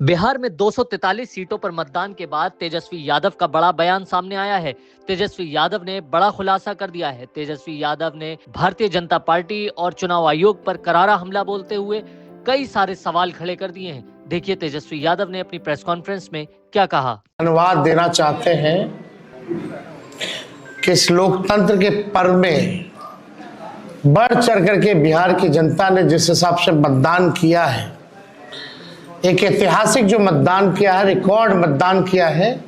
बिहार में 243 सीटों पर मतदान के बाद तेजस्वी यादव का बड़ा बयान सामने आया है। तेजस्वी यादव ने बड़ा खुलासा कर दिया है। तेजस्वी यादव ने भारतीय जनता पार्टी और चुनाव आयोग पर करारा हमला बोलते हुए कई सारे सवाल खड़े कर दिए हैं। देखिए तेजस्वी यादव ने अपनी प्रेस कॉन्फ्रेंस में क्या कहा। धन्यवाद देना चाहते हैं कि इस लोकतंत्र के पर्व में बढ़ चढ़ करके बिहार की जनता ने जिस हिसाब से मतदान किया है, एक ऐतिहासिक जो मतदान किया है, रिकॉर्ड मतदान किया है,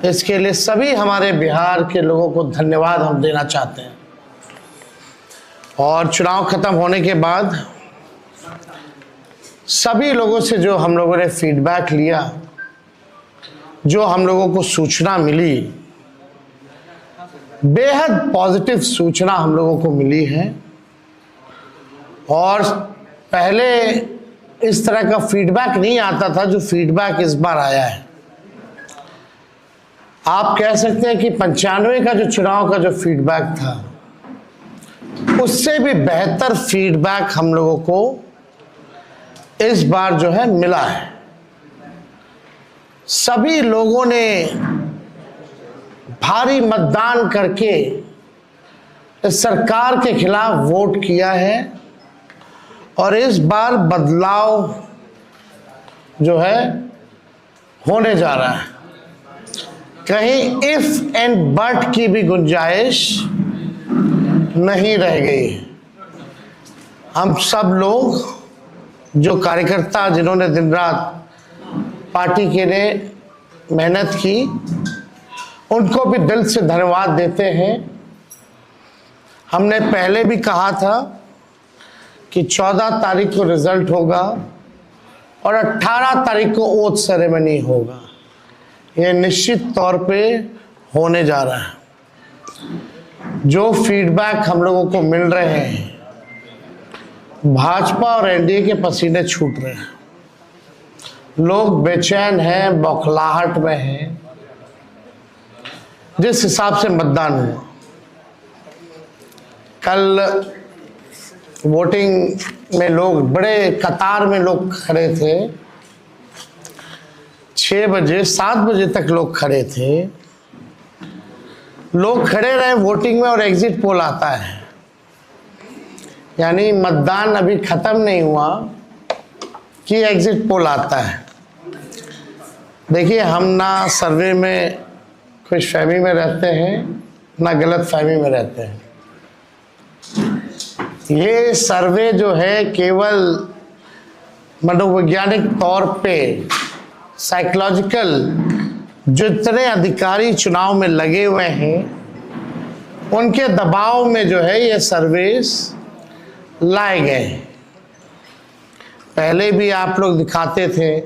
इसके लिए सभी हमारे बिहार के लोगों को धन्यवाद हम देना चाहते हैं। और चुनाव खत्म होने के बाद सभी लोगों से जो हम लोगों ने फीडबैक लिया, जो हम लोगों को सूचना मिली, बेहद पॉजिटिव सूचना हम लोगों को मिली है। और पहले इस तरह का फीडबैक नहीं आता था जो फीडबैक इस बार आया है। आप कह सकते हैं कि 95 का जो चुनाव का जो फीडबैक था, उससे भी बेहतर फीडबैक हम लोगों को इस बार जो है मिला है। सभी लोगों ने भारी मतदान करके इस सरकार के खिलाफ वोट किया है और इस बार बदलाव जो है होने जा रहा है। कहीं इफ एंड बट की भी गुंजाइश नहीं रह गई। हम सब लोग जो कार्यकर्ता जिन्होंने दिन रात पार्टी के लिए मेहनत की, उनको भी दिल से धन्यवाद देते हैं। हमने पहले भी कहा था कि 14 तारीख को रिजल्ट होगा और 18 तारीख को ओथ सेरेमनी होगा। यह निश्चित तौर पे होने जा रहा है। जो फीडबैक हम लोगों को मिल रहे हैं, भाजपा और एनडीए के पसीने छूट रहे हैं। लोग बेचैन हैं, बौखलाहट में हैं। जिस हिसाब से मतदान हुआ, कल वोटिंग में लोग बड़े कतार में लोग खड़े थे। 6 बजे 7 बजे तक लोग खड़े थे। लोग खड़े रहे वोटिंग में और एग्जिट पोल आता है, यानी मतदान अभी खत्म नहीं हुआ कि एग्जिट पोल आता है। देखिए, हम ना सर्वे में खुश फहमी में रहते हैं, ना गलत फहमी में रहते हैं। ये सर्वे जो है केवल मनोवैज्ञानिक तौर पे, साइकोलॉजिकल, जितने अधिकारी चुनाव में लगे हुए हैं उनके दबाव में जो है ये सर्वेस लाए गए। पहले भी आप लोग दिखाते थे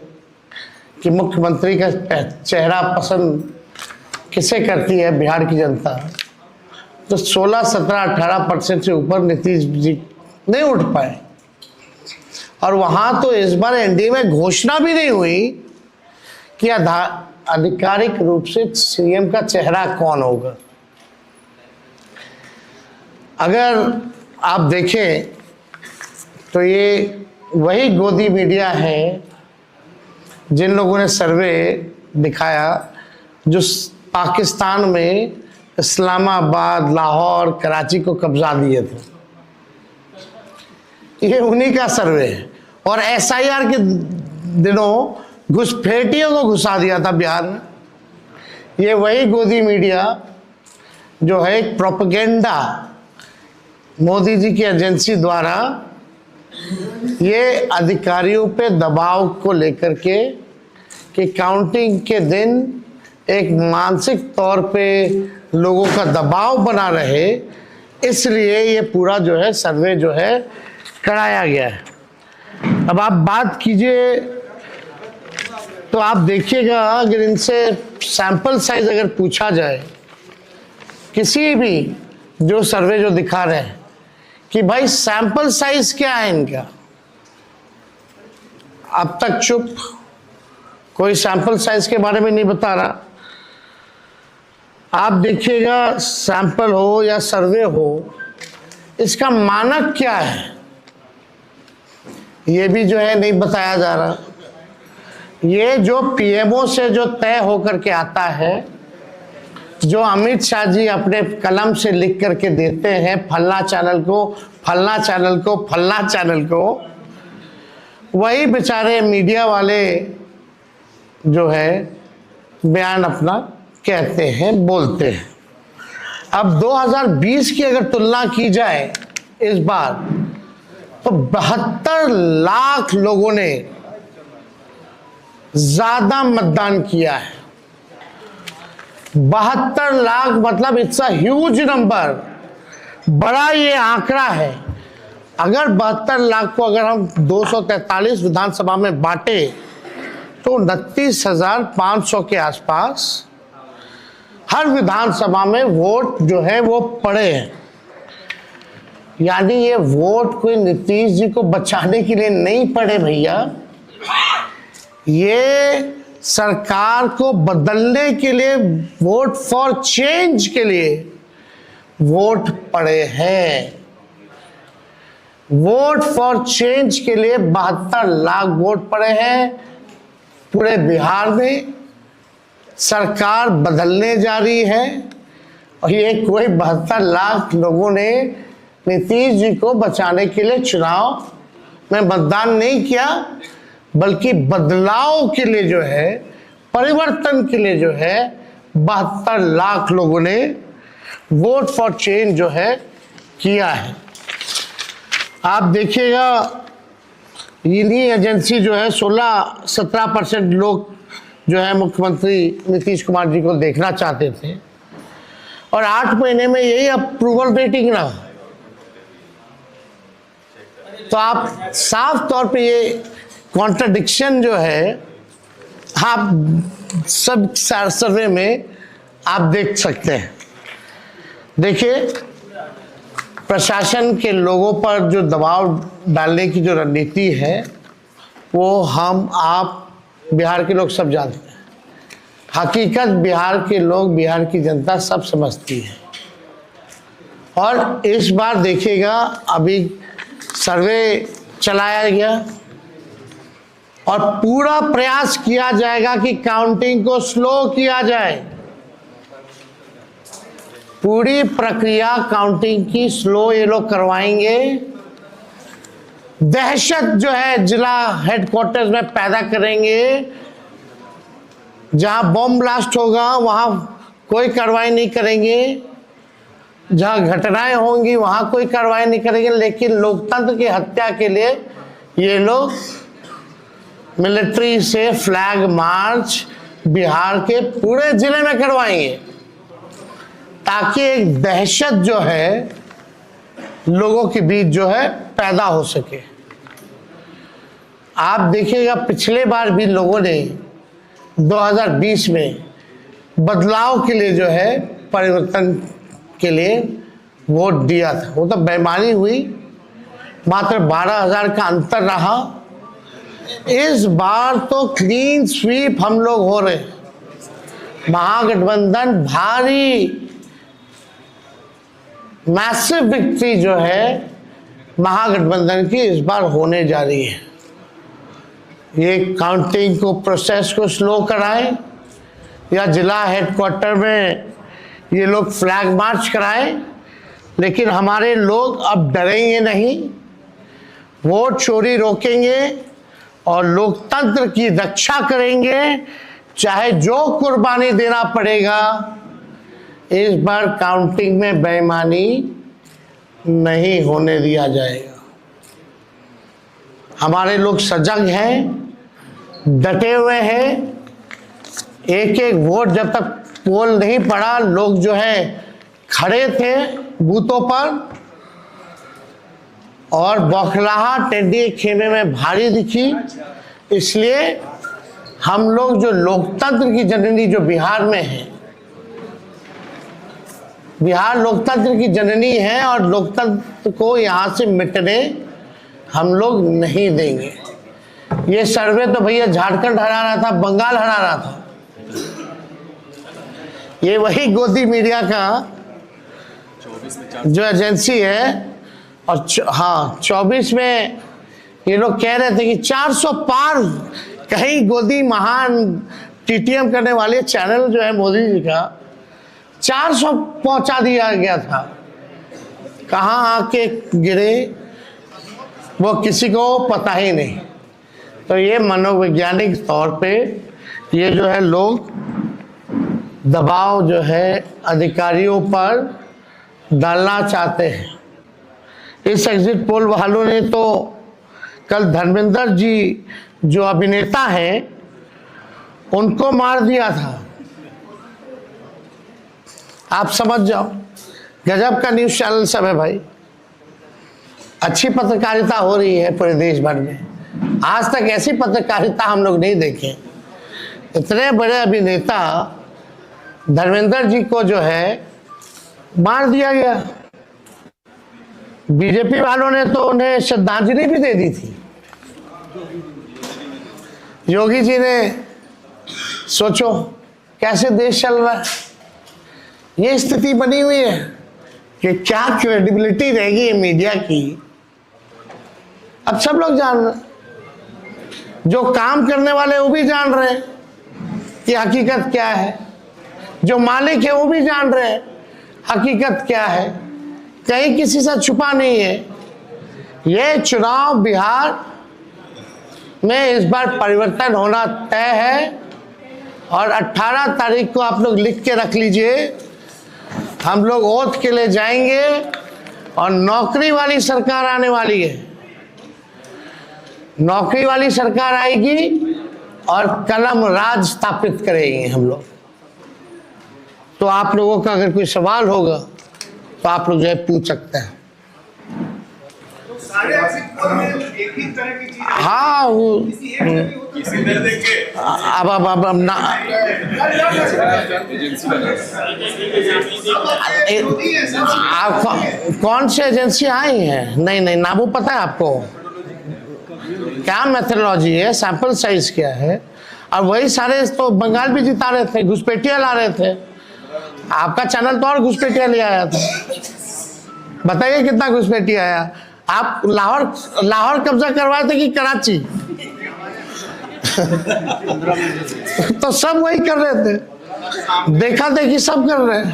कि मुख्यमंत्री का चेहरा पसंद किसे करती है बिहार की जनता, तो 16, 17, 18% से ऊपर नीतीश जी नहीं उठ पाए। और वहां तो इस बार एनडीए में घोषणा भी नहीं हुई कि आधिकारिक रूप से सीएम का चेहरा कौन होगा। अगर आप देखें तो ये वही गोदी मीडिया है जिन लोगों ने सर्वे दिखाया, जो पाकिस्तान में इस्लामाबाद, लाहौर, कराची को कब्जा दिए थे। ये उन्हीं का सर्वे है। और एसआईआर के दिनों घुसपैठियों को घुसा दिया था बिहार में। ये वही गोदी मीडिया जो है एक प्रोपेगेंडा मोदी जी की एजेंसी द्वारा ये अधिकारियों पे दबाव को लेकर के कि काउंटिंग के दिन एक मानसिक तौर पे लोगों का दबाव बना रहे, इसलिए ये पूरा जो है सर्वे जो है कराया गया है। अब आप बात कीजिए तो आप देखिएगा, अगर इनसे सैंपल साइज अगर पूछा जाए, किसी भी जो सर्वे जो दिखा रहे हैं कि भाई सैंपल साइज क्या है इनका, अब तक चुप, कोई सैंपल साइज के बारे में नहीं बता रहा। आप देखिएगा, सैंपल हो या सर्वे हो, इसका मानक क्या है ये भी जो है नहीं बताया जा रहा। ये जो पीएमओ से जो तय होकर के आता है, जो अमित शाह जी अपने कलम से लिख करके देते हैं फलना चैनल को, फलना चैनल को, फलना चैनल को, वही बेचारे मीडिया वाले जो है बयान अपना कहते हैं, बोलते हैं। अब 2020 की अगर तुलना की जाए इस बार, तो 72 लाख लोगों ने ज्यादा मतदान किया है। 72 लाख मतलब इट्स अ ह्यूज नंबर, बड़ा ये आंकड़ा है। अगर 72 लाख को अगर हम 243 विधानसभा में बांटे तो 29,500 के आसपास हर विधानसभा में वोट जो है वो पड़े हैं। यानी ये वोट कोई नीतीश जी को बचाने के लिए नहीं पड़े भैया, ये सरकार को बदलने के लिए, वोट फॉर चेंज के लिए वोट पड़े हैं। वोट फॉर चेंज के लिए 72 लाख वोट पड़े हैं। पूरे बिहार में सरकार बदलने जा रही है और ये कोई 72 लाख लोगों ने नीतीश जी को बचाने के लिए चुनाव में मतदान नहीं किया, बल्कि बदलाव के लिए जो है, परिवर्तन के लिए जो है 72 लाख लोगों ने वोट फॉर चेंज जो है किया है। आप देखिएगा इन्हीं एजेंसी जो है 16-17% लोग जो है मुख्यमंत्री नीतीश कुमार जी को देखना चाहते थे और 8 महीने में यही अप्रूवल रेटिंग ना, तो आप साफ तौर पे ये कॉन्ट्रडिक्शन जो है आप सब सर्वे में आप देख सकते हैं। देखिए, प्रशासन के लोगों पर जो दबाव डालने की जो रणनीति है वो हम आप बिहार के लोग सब जानते हैं। हकीकत बिहार के लोग, बिहार की जनता सब समझती है। और इस बार देखिएगा, अभी सर्वे चलाया गया और पूरा प्रयास किया जाएगा कि काउंटिंग को स्लो किया जाए। पूरी प्रक्रिया काउंटिंग की स्लो ये लोग करवाएंगे। दहशत जो है जिला हेडक्वार्टर्स में पैदा करेंगे। जहां बॉम्ब ब्लास्ट होगा वहां कोई कार्रवाई नहीं करेंगे, जहां घटनाएं होंगी वहां कोई कार्रवाई नहीं करेंगे, लेकिन लोकतंत्र की हत्या के लिए ये लोग मिलिट्री से फ्लैग मार्च बिहार के पूरे जिले में करवाएंगे, ताकि एक दहशत जो है लोगों के बीच जो है पैदा हो सके। आप देखिएगा, पिछले बार भी लोगों ने 2020 में बदलाव के लिए जो है, परिवर्तन के लिए वोट दिया था। वो तो बेईमानी हुई, मात्र 12,000 का अंतर रहा। इस बार तो क्लीन स्वीप हम लोग हो रहे हैं। महागठबंधन भारी मैसिव विक्ट्री जो है महागठबंधन की इस बार होने जा रही है। ये काउंटिंग को, प्रोसेस को स्लो कराएं या जिला हेडक्वार्टर में ये लोग फ्लैग मार्च कराएं, लेकिन हमारे लोग अब डरेंगे नहीं, वोट चोरी रोकेंगे और लोकतंत्र की रक्षा करेंगे, चाहे जो कुर्बानी देना पड़ेगा। इस बार काउंटिंग में बेईमानी नहीं होने दिया जाएगा। हमारे लोग सजग हैं, डटे हुए हैं। एक एक वोट जब तक पोल नहीं पड़ा, लोग जो है खड़े थे बूथों पर और बौखलाहट टेढ़ी खेमे में भारी दिखी। इसलिए हम लोग जो लोकतंत्र की जननी जो बिहार में है, बिहार लोकतंत्र की जननी है और लोकतंत्र को यहाँ से मिटने हम लोग नहीं देंगे। ये सर्वे तो भैया झारखंड हरा रहा था, बंगाल हरा रहा था। ये वही गोदी मीडिया का जो एजेंसी है, और हाँ 24 में ये लोग कह रहे थे कि 400 पार कहीं गोदी महान टीटीएम करने वाले चैनल जो है मोदी जी का 400 पहुंचा दिया गया था। कहाँ आके गिरे वो किसी को पता ही नहीं। तो ये मनोवैज्ञानिक तौर पे ये जो है लोग दबाव जो है अधिकारियों पर डालना चाहते हैं। इस एग्जिट पोल वालों ने तो कल धर्मेंद्र जी जो अभिनेता हैं उनको मार दिया था। आप समझ जाओ, गजब का न्यूज़ चैनल सब है भाई। अच्छी पत्रकारिता हो रही है पूरे देश भर में। आज तक ऐसी पत्रकारिता हम लोग नहीं देखे। इतने बड़े अभिनेता धर्मेंद्र जी को जो है मार दिया गया। बीजेपी वालों ने तो उन्हें श्रद्धांजलि भी दे दी थी। योगी जी ने सोचो कैसे देश चल रहा है। ये स्थिति बनी हुई है कि क्या क्रेडिबिलिटी रहेगी मीडिया की। अब सब लोग जान रहे हैं, जो काम करने वाले वो भी जान रहे हैं कि हकीकत क्या है, जो मालिक है वो भी जान रहे हैं हकीकत क्या है। कहीं किसी से छुपा नहीं है। ये चुनाव बिहार में इस बार परिवर्तन होना तय है और 18 तारीख को आप लोग लिख के रख लीजिए। हम लोग ओथ के लिए जाएंगे और नौकरी वाली सरकार आने वाली है। नौकरी वाली सरकार आएगी और कलम राज स्थापित करेंगे हम लोग। तो आप लोगों का अगर कोई सवाल होगा तो आप लोग जो है पूछ सकते हैं। सारे एग्जिट पोल में एक ही तरह की चीज है। हाँ वो अब ना आप कौन सी एजेंसी आई हैं? नहीं ना वो पता है आपको क्या मेथोडोलॉजी है, सैंपल साइज क्या है। और वही सारे तो बंगाल भी जिता रहे थे, घुसपैठिया ला रहे थे। आपका चैनल तो और घुसपैठिया ले आया था। बताइए कितना घुसपैठिया आया। आप लाहौर कब्जा करवाए थे कि कराची? तो सब वही कर रहे थे, देखा देखी सब कर रहे हैं।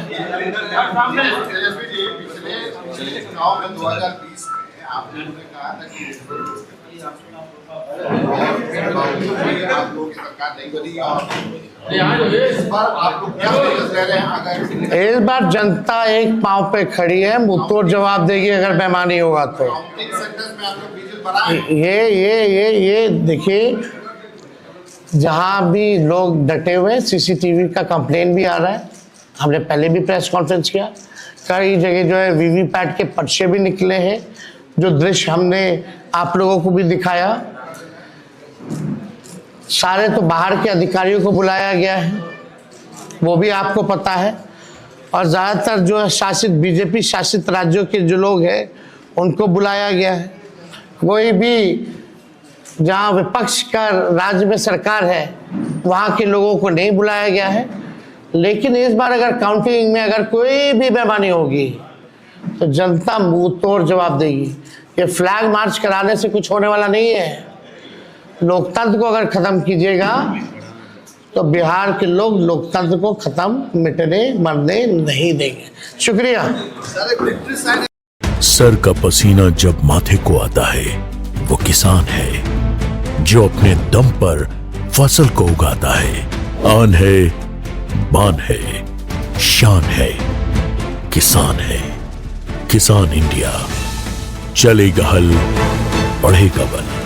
चुनाव में 2020 में आपने कहा था कि आप लोगों की सरकार नहीं बनी और इस बार आप लोग क्या रह रहे हैं? इस बार जनता एक पांव पे खड़ी है, मुंहतोड़ जवाब देगी अगर बेईमानी होगा तो। ये देखिए, जहां भी लोग डटे हुए, सीसीटीवी का कंप्लेन भी आ रहा है। हमने पहले भी प्रेस कॉन्फ्रेंस किया। कई जगह जो है वीवीपैट के पर्चे भी निकले हैं, जो दृश्य हमने आप लोगों को भी दिखाया। सारे तो बाहर के अधिकारियों को बुलाया गया है, वो भी आपको पता है। और ज़्यादातर जो है शासित बीजेपी शासित राज्यों के जो लोग हैं उनको बुलाया गया है। कोई भी जहाँ विपक्ष का राज्य में सरकार है वहाँ के लोगों को नहीं बुलाया गया है। लेकिन इस बार अगर काउंटिंग में अगर कोई भी बेईमानी होगी तो जनता मुंह तोड़ जवाब देगी। ये फ्लैग मार्च कराने से कुछ होने वाला नहीं है। लोकतंत्र को अगर खत्म कीजिएगा तो बिहार के लोग लोकतंत्र को खत्म मिटने मरने नहीं देंगे। शुक्रिया। सर का पसीना जब माथे को आता है वो किसान है जो अपने दम पर फसल को उगाता है। आन है, बान है, शान है, किसान है। किसान इंडिया, चलेगा हल, बढ़ेगा बल।